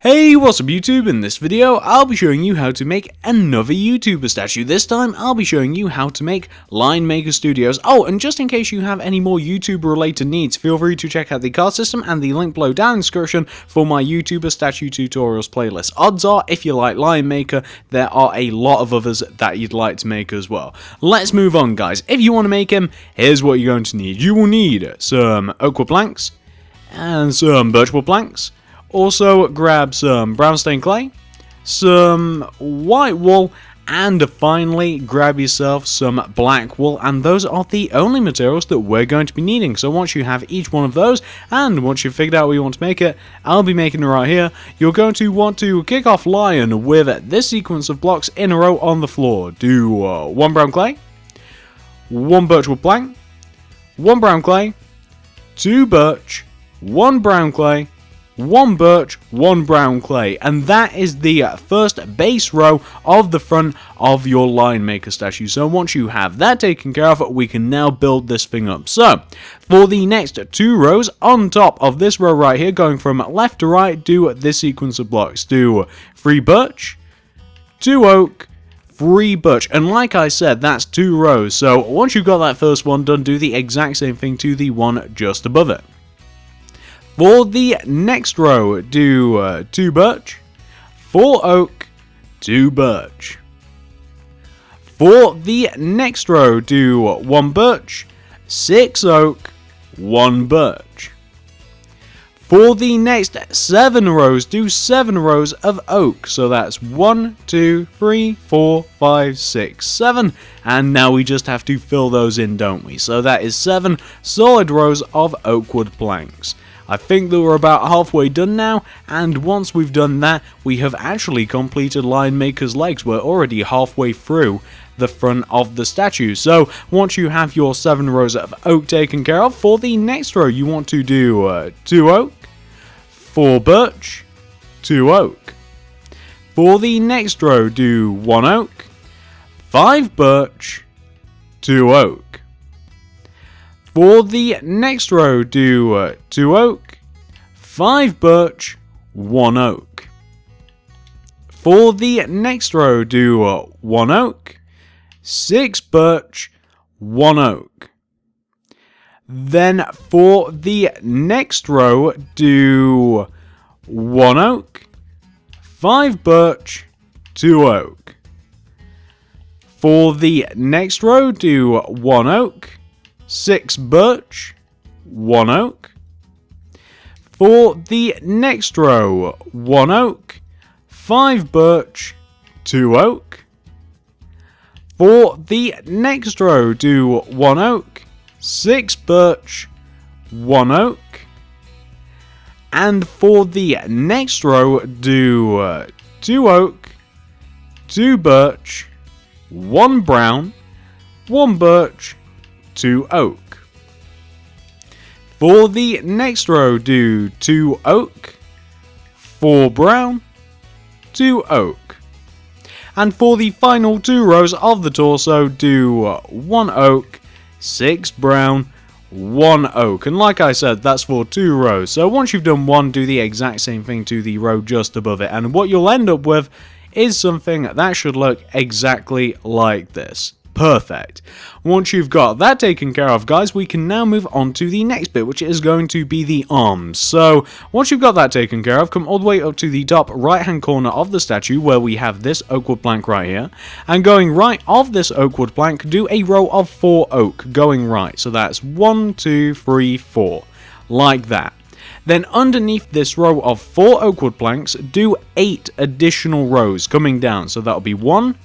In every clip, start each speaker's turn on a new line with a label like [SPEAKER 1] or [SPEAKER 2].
[SPEAKER 1] Hey, what's up YouTube? In this video, I'll be showing you how to make another YouTuber statue. This time, I'll be showing you how to make LionMakerStudios. Oh, and just in case you have any more YouTuber related needs, feel free to check out the card system and the link below down in the description for my YouTuber statue tutorials playlist. Odds are, if you like LionMaker, there are a lot of others that you'd like to make as well. Let's move on, guys. If you want to make him, here's what you're going to need. You will need some oakwood planks and some birchwood planks. Also, grab some brown stained clay, some white wool, and finally, grab yourself some black wool, and those are the only materials that we're going to be needing. So once you have each one of those, and once you've figured out where you want to make it, I'll be making it right here. You're going to want to kick off Lion with this sequence of blocks in a row on the floor. Do one brown clay, one birchwood plank, one brown clay, two birch, one brown clay, one birch, one brown clay, and that is the first base row of the front of your LionMaker statue. So once you have that taken care of, we can now build this thing up. So for the next two rows on top of this row right here, going from left to right, do this sequence of blocks. Do 3 birch, 2 oak, 3 birch, and like I said, that's 2 rows. So once you've got that first one done, do the exact same thing to the one just above it. For the next row, do 2 birch, 4 oak, 2 birch. For the next row, do 1 birch, 6 oak, 1 birch. For the next 7 rows, do 7 rows of oak. So that's 1, 2, 3, 4, 5, 6, 7. And now we just have to fill those in, don't we? So that is 7 solid rows of oakwood planks. I think that we're about halfway done now, and once we've done that, we have actually completed LionMaker's legs. We're already halfway through the front of the statue. So once you have your 7 rows of oak taken care of, for the next row you want to do 2 oak, 4 birch, 2 oak. For the next row, do 1 oak, 5 birch, 2 oak. For the next row, do 2 oak, 5 birch, 1 oak. For the next row, do 1 oak, 6 birch, 1 oak. Then for the next row, do 1 oak, 5 birch, 2 oak. For the next row, do 1 oak, 6 birch, 1 oak. For the next row, 1 oak, 5 birch, 2 oak. For the next row, do 1 oak, 6 birch, 1 oak. And for the next row, do 2 oak, 2 birch, 1 brown, 1 birch, 2 oak. For the next row, do 2 oak, 4 brown, 2 oak. And for the final 2 rows of the torso, do 1 oak, 6 brown, 1 oak. And like I said, that's for 2 rows. So once you've done one, do the exact same thing to the row just above it. And what you'll end up with is something that should look exactly like this. Perfect. Once you've got that taken care of, guys, we can now move on to the next bit, which is going to be the arms. So once you've got that taken care of, come all the way up to the top right hand corner of the statue where we have this oakwood plank right here, and going right of this oakwood plank, do a row of 4 oak going right. So that's 1, 2, 3, 4, like that. Then underneath this row of 4 oakwood planks, do 8 additional rows coming down. So that'll be 1,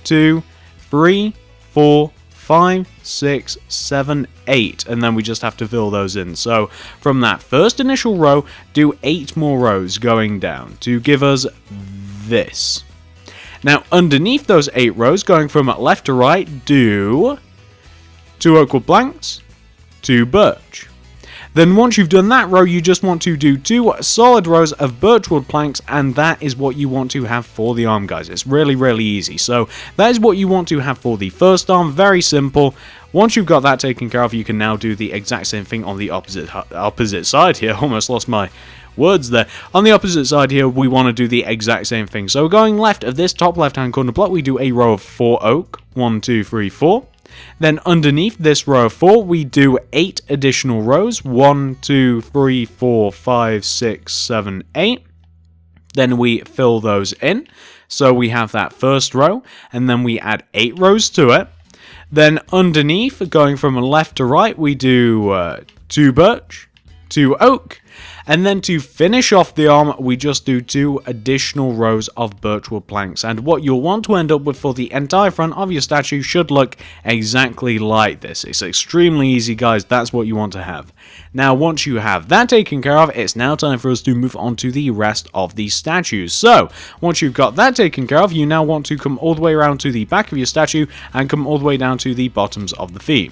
[SPEAKER 1] 2, 3, 4, 5, 6, 7, 8, and then we just have to fill those in. So from that first initial row, do 8 more rows going down to give us this. Now underneath those 8 rows, going from left to right, do 2 oakwood planks, 2 birch. Then once you've done that row, you just want to do 2 solid rows of birchwood planks, and that is what you want to have for the arm, guys. It's really, really easy. So that is what you want to have for the first arm. Very simple. Once you've got that taken care of, you can now do the exact same thing on the opposite side here. Almost lost my words there. On the opposite side here, we want to do the exact same thing. So going left of this top left-hand corner block, we do a row of 4 oak. 1, 2, 3, 4. Then underneath this row of 4, we do 8 additional rows. 1, 2, 3, 4, 5, 6, 7, 8. Then we fill those in. So we have that first row, and then we add 8 rows to it. Then underneath, going from left to right, we do 2 birch, 2 oak, and then to finish off the arm, we just do 2 additional rows of birchwood planks. And what you'll want to end up with for the entire front of your statue should look exactly like this. It's extremely easy, guys. That's what you want to have. Now, once you have that taken care of, it's now time for us to move on to the rest of the statues. So, once you've got that taken care of, you now want to come all the way around to the back of your statue and come all the way down to the bottoms of the feet.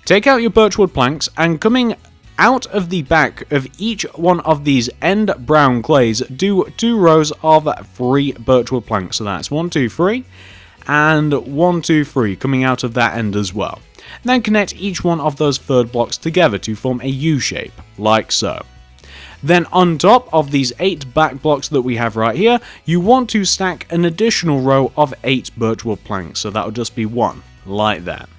[SPEAKER 1] Take out your birchwood planks, and coming out of the back of each one of these end brown clays, do 2 rows of 3 birchwood planks. So that's 1, 2, 3, and 1, 2, 3 coming out of that end as well. Then connect each one of those third blocks together to form a U shape, like so. Then on top of these 8 back blocks that we have right here, you want to stack an additional row of 8 birchwood planks. So that will just be 1, like that.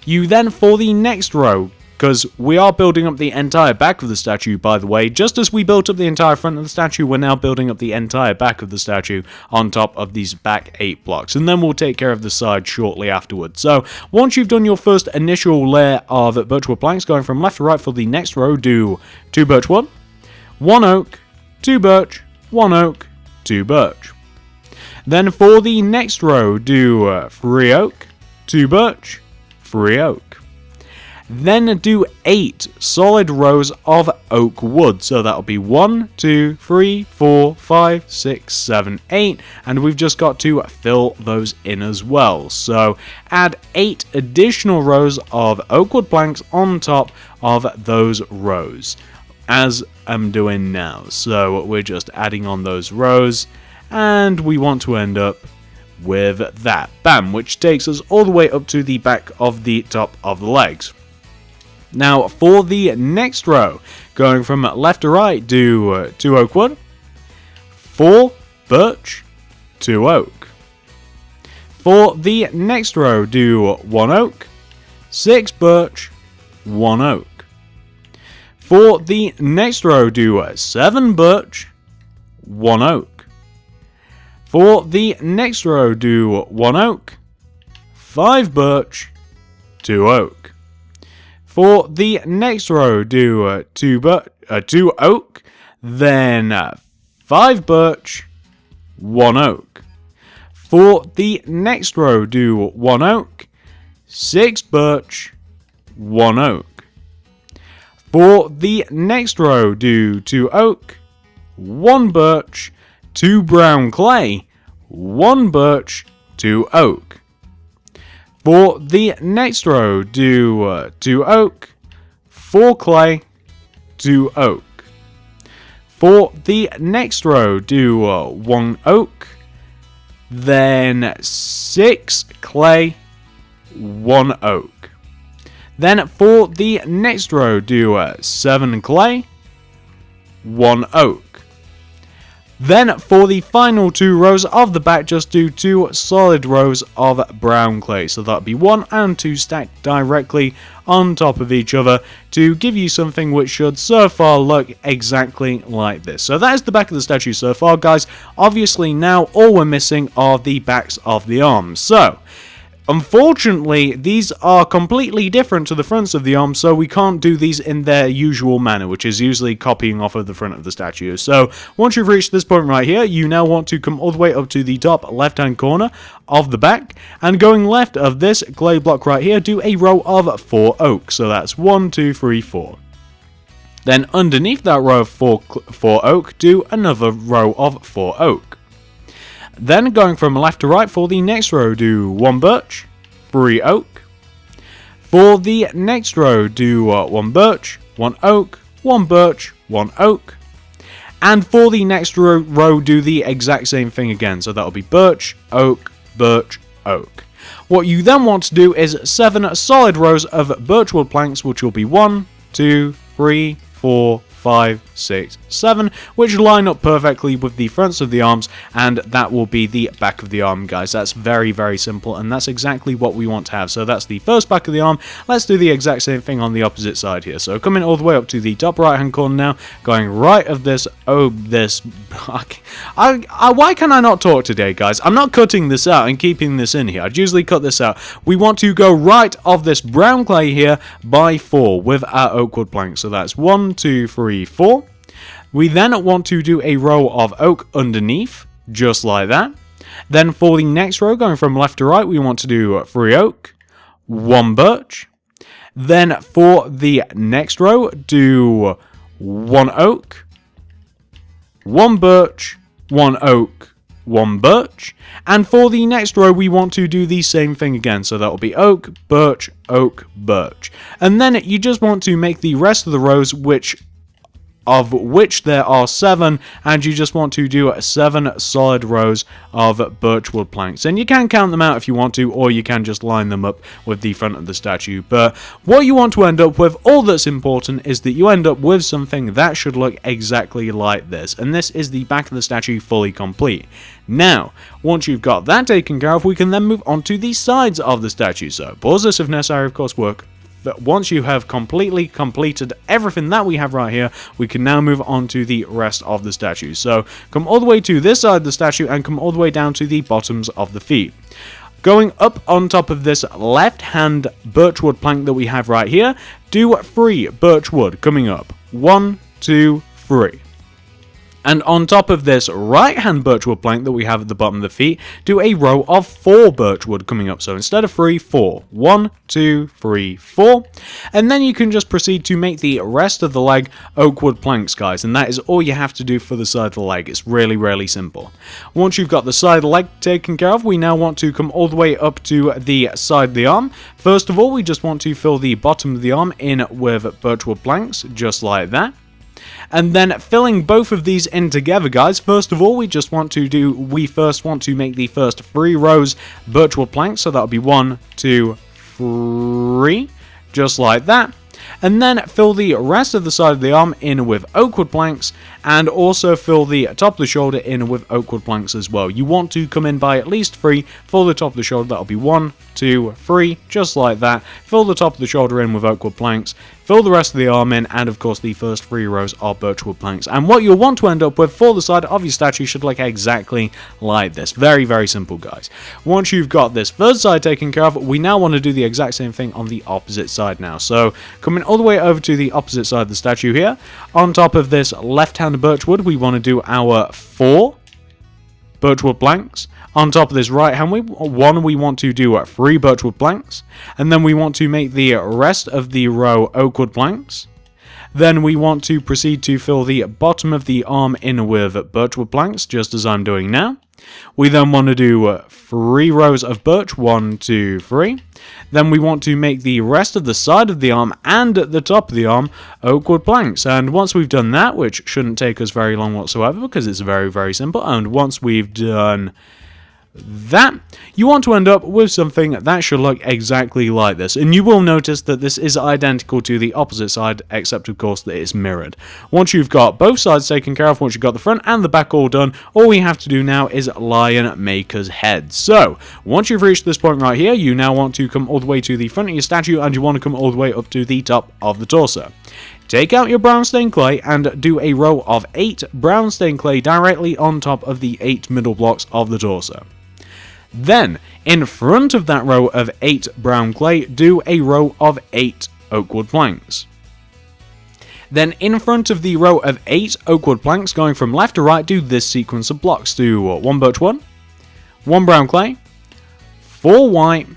[SPEAKER 1] You then, for the next row, because we are building up the entire back of the statue, by the way. Just as we built up the entire front of the statue, we're now building up the entire back of the statue on top of these back 8 blocks. And then we'll take care of the side shortly afterwards. So, once you've done your first initial layer of birchwood planks, going from left to right for the next row, do 2 birchwood, 1 oak, 2 birch, 1 oak, 2 birch. Then for the next row, do 3 oak, 2 birch, 3 oak. Then do 8 solid rows of oak wood. So that'll be 1, 2, 3, 4, 5, 6, 7, 8. And we've just got to fill those in as well. So add 8 additional rows of oak wood planks on top of those rows, as I'm doing now. So we're just adding on those rows, and we want to end up with that. Bam, which takes us all the way up to the back of the top of the legs. Now, for the next row, going from left to right, do 2 oak wood, 4 birch, 2 oak. For the next row, do 1 oak, 6 birch, 1 oak. For the next row, do 7 birch, 1 oak. For the next row, do 1 oak, 5 birch, 2 oak. For the next row, do 2 oak, then 5 birch, 1 oak. For the next row, do 1 oak, 6 birch, 1 oak. For the next row, do 2 oak, 1 birch, 2 brown clay, 1 birch, 2 oak. For the next row, do 2 oak, 4 clay, 2 oak. For the next row, do 1 oak, then 6 clay, 1 oak. Then for the next row, do 7 clay, 1 oak. Then for the final 2 rows of the back, just do 2 solid rows of brown clay. So that'll be 1 and 2 stacked directly on top of each other to give you something which should so far look exactly like this. So that is the back of the statue so far, guys. Obviously now all we're missing are the backs of the arms. So unfortunately, these are completely different to the fronts of the arms, so we can't do these in their usual manner, which is usually copying off of the front of the statue. So once you've reached this point right here, you now want to come all the way up to the top left-hand corner of the back, and going left of this clay block right here, do a row of 4 oak. So that's 1, 2, 3, 4. Then underneath that row of 4 oak, do another row of 4 oak. Then going from left to right for the next row, do 1 birch, 3 oak. For the next row, do 1 birch, 1 oak, 1 birch, 1 oak. And for the next row, do the exact same thing again. So that'll be birch, oak, oak. What you then want to do is 7 solid rows of birchwood planks, which will be 1, 2, 3, 4, 5, 6, 7, which line up perfectly with the fronts of the arms, and that will be the back of the arm, guys. That's very, very simple, and that's exactly what we want to have. So that's the first back of the arm. Let's do the exact same thing on the opposite side here. So coming all the way up to the top right hand corner now, going right of this, why can I not talk today, guys? I'm not cutting this out and keeping this in here. I'd usually cut this out. We want to go right of this brown clay here by 4 with our oak wood plank. So that's 1, 2, 3, 4. We then want to do a row of oak underneath, just like that. Then for the next row, going from left to right, we want to do 3 oak, 1 birch. Then for the next row, do 1 oak, 1 birch, 1 oak, 1 birch. And for the next row, we want to do the same thing again. So that will be oak, birch, birch. And then you just want to make the rest of the rows, of which there are 7, and you just want to do 7 solid rows of birchwood planks. And you can count them out if you want to, or you can just line them up with the front of the statue. But what you want to end up with, all that's important, is that you end up with something that should look exactly like this. And this is the back of the statue fully complete. Now, once you've got that taken care of, we can then move on to the sides of the statue. So pause this if necessary, of course, work. But once you have completely completed everything that we have right here, we can now move on to the rest of the statue. So come all the way to this side of the statue and come all the way down to the bottoms of the feet. Going up on top of this left-hand birchwood plank that we have right here, do 3 birchwood coming up. 1, 2, 3. And on top of this right-hand birchwood plank that we have at the bottom of the feet, do a row of 4 birchwood coming up. So instead of 3, 4. 1, 2, 3, 4. And then you can just proceed to make the rest of the leg oak wood planks, guys. And that is all you have to do for the side of the leg. It's really, really simple. Once you've got the side of the leg taken care of, we now want to come all the way up to the side of the arm. First of all, we just want to fill the bottom of the arm in with birchwood planks, just like that. And then filling both of these in together, guys, first of all, we want to make the first 3 rows birchwood planks. So that'll be 1, 2, 3, just like that. And then fill the rest of the side of the arm in with oak wood planks, and also fill the top of the shoulder in with oak wood planks as well. You want to come in by at least 3 for the top of the shoulder. That'll be 1, 2, 3, just like that. Fill the top of the shoulder in with oak wood planks, fill the rest of the arm in, and of course the first 3 rows are birchwood planks. And what you'll want to end up with for the side of your statue should look exactly like this. Very, very simple, guys. Once you've got this first side taken care of, we now want to do the exact same thing on the opposite side now. So coming all the way over to the opposite side of the statue here, on top of this left-hand birchwood, we want to do our 4 birchwood planks. On top of this right hand one, we want to do 3 birchwood planks, and then we want to make the rest of the row oak wood planks. Then we want to proceed to fill the bottom of the arm in with birchwood planks, just as I'm doing now. We then want to do 3 rows of birch, 1, 2, 3. Then we want to make the rest of the side of the arm and the top of the arm oak wood planks. And once we've done that, which shouldn't take us very long whatsoever because it's very, very simple, and once we've done that, you want to end up with something that should look exactly like this. And you will notice that this is identical to the opposite side, except of course that it's mirrored. Once you've got both sides taken care of, once you've got the front and the back all done, all we have to do now is LionMaker's head. So once you've reached this point right here, you now want to come all the way to the front of your statue, and you want to come all the way up to the top of the torso. Take out your brown stained clay and do a row of 8 brown stained clay directly on top of the 8 middle blocks of the torso. Then, in front of that row of 8 brown clay, do a row of 8 oak wood planks. Then, in front of the row of 8 oak wood planks, going from left to right, do this sequence of blocks. Do 1 birch wood, 1 brown clay, 4 white,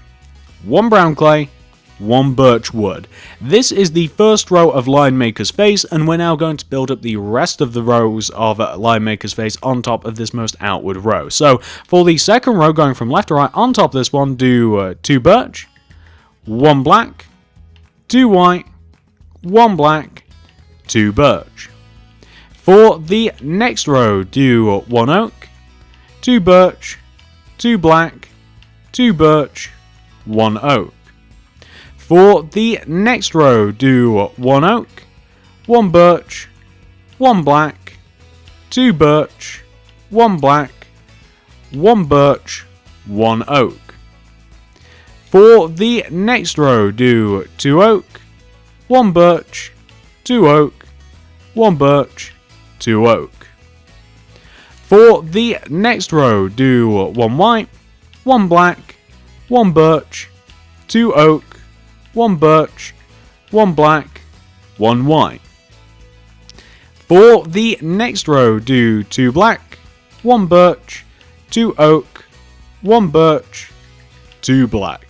[SPEAKER 1] 1 brown clay, 1 birch wood. This is the first row of LionMaker's face, and we're now going to build up the rest of the rows of LionMaker's face on top of this most outward row. So for the second row, going from left to right, on top of this one, do 2 birch, 1 black, 2 white, 1 black, 2 birch. For the next row, do 1 oak, 2 birch, 2 black, 2 birch, 1 oak. For the next row, do 1 oak, 1 birch, 1 black, 2 birch, 1 black, 1 birch, 1 oak. For the next row, do 2 oak, 1 birch, 2 oak, 1 birch, 2 oak. For the next row, do 1 white, 1 black, 1 birch, 2 oak, 1 birch, 1 black, 1 white. For the next row, do 2 black, 1 birch, 2 oak, 1 birch, 2 black.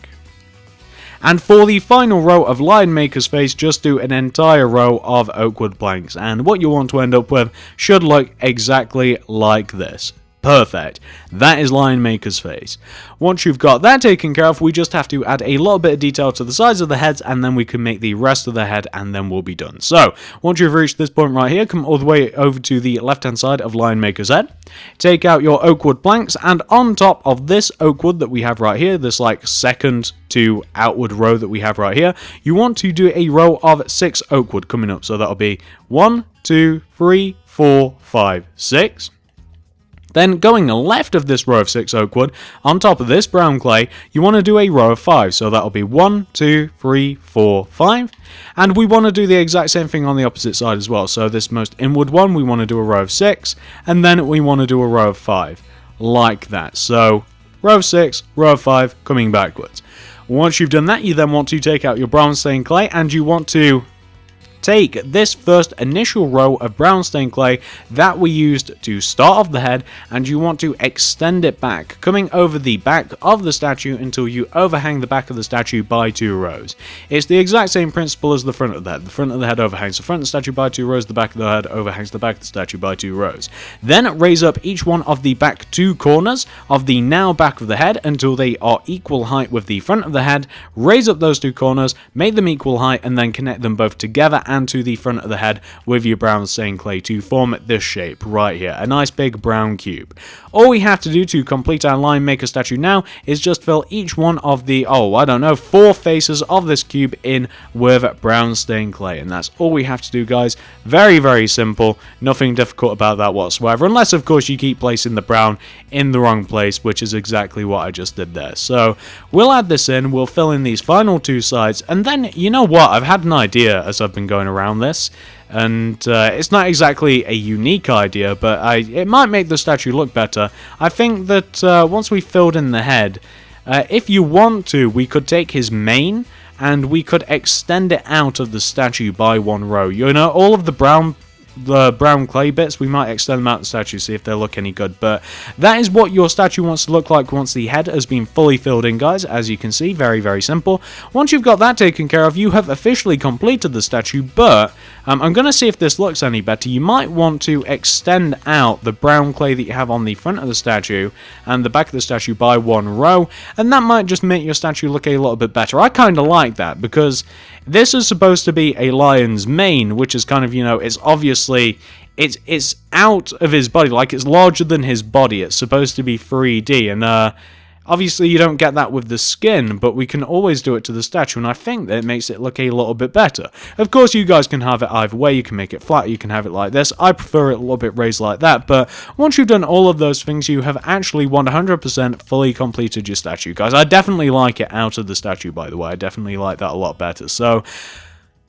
[SPEAKER 1] And for the final row of LionMaker's face, just do an entire row of oakwood planks. And what you want to end up with should look exactly like this. Perfect. That is LionMaker's face. Once you've got that taken care of, we just have to add a little bit of detail to the sides of the heads, and then we can make the rest of the head, and then we'll be done. So, once you've reached this point right here, come all the way over to the left-hand side of LionMaker's head. Take out your oakwood planks, and on top of this oakwood that we have right here, this like second to outward row that we have right here, you want to do a row of 6 oakwood coming up. So that'll be 1, 2, 3, 4, 5, 6. Then going left of this row of 6 oakwood, on top of this brown clay, you want to do a row of 5. So that'll be 1, 2, 3, 4, 5. And we want to do the exact same thing on the opposite side as well. So this most inward one, we want to do a row of 6. And then we want to do a row of 5. Like that. So row of 6, row of 5, coming backwards. Once you've done that, you then want to take out your brown stained clay, and you want to take this first initial row of brown stained clay that we used to start off the head, and you want to extend it back, coming over the back of the statue until you overhang the back of the statue by 2 rows. It's the exact same principle as the front of the head. The front of the head overhangs the front of the statue by 2 rows, the back of the head overhangs the back of the statue by 2 rows. Then raise up each one of the back 2 corners of the now back of the head until they are equal height with the front of the head. Raise up those 2 corners, make them equal height, and then connect them both together and to the front of the head with your brown stained clay to form this shape right here, a nice big brown cube. All we have to do to complete our LionMaker statue now is just fill each one of the, 4 faces of this cube in with brown stained clay, and that's all we have to do, guys. Very, very simple, nothing difficult about that whatsoever, unless of course you keep placing the brown in the wrong place, which is exactly what I just did there. So we'll add this in, we'll fill in these final 2 sides, and then, you know what, I've had an idea as I've been going around this, and it's not exactly a unique idea, but it might make the statue look better. I think that once we filled in the head, if you want to, we could take his mane and we could extend it out of the statue by 1 row. You know, all of the brown clay bits, we might extend them out the statue, see if they look any good. But that is what your statue wants to look like once the head has been fully filled in, guys. As you can see, very, very simple. Once you've got that taken care of, you have officially completed the statue, but I'm going to see if this looks any better. You might want to extend out the brown clay that you have on the front of the statue and the back of the statue by 1 row, and that might just make your statue look a little bit better. I kind of like that, because this is supposed to be a lion's mane, which is kind of, you know, it's obviously, it's out of his body, like it's larger than his body. It's supposed to be 3D, and obviously you don't get that with the skin, but we can always do it to the statue, and I think that it makes it look a little bit better. Of course, you guys can have it either way. You can make it flat, you can have it like this. I prefer it a little bit raised like that, but once you've done all of those things, you have actually 100% fully completed your statue, guys. I definitely like it out of the statue, by the way. I definitely like that a lot better. So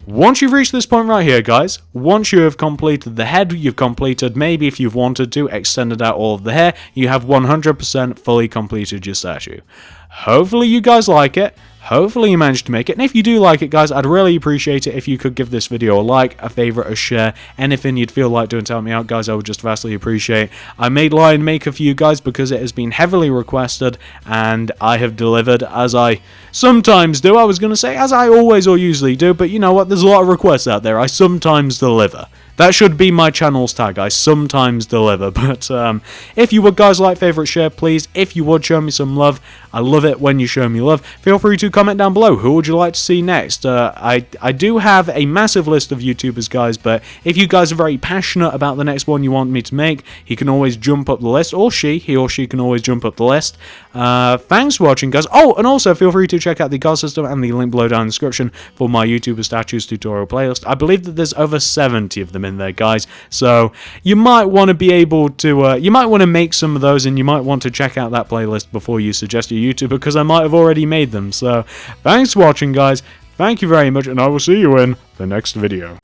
[SPEAKER 1] once you've reached this point right here, guys, once you have completed the head, you've completed, maybe if you've wanted to, extended out all of the hair, you have 100% fully completed your statue. Hopefully you guys like it. Hopefully you managed to make it, and if you do like it, guys, I'd really appreciate it if you could give this video a like, a favorite, a share, anything you'd feel like doing to help me out, guys. I would just vastly appreciate. I made LionMaker for you guys because it has been heavily requested, and I have delivered, as I sometimes do. I was going to say, as I always or usually do, but you know what, there's a lot of requests out there. I sometimes deliver. That should be my channel's tag. I sometimes deliver. But if you would, guys, like, favorite, share, please. If you would, show me some love. I love it when you show me love. Feel free to comment down below. Who would you like to see next? I do have a massive list of YouTubers, guys, but if you guys are very passionate about the next one you want me to make, he can always jump up the list, or he or she can always jump up the list. Thanks for watching, guys. Oh, and also feel free to check out the card system and the link below down in the description for my YouTuber statues tutorial playlist. I believe that there's over 70 of them in there, guys. So you might want to be able to, you might want to make some of those, and you might want to check out that playlist before you suggest your YouTuber, because I might have already made them. So thanks for watching, guys. Thank you very much, and I will see you in the next video.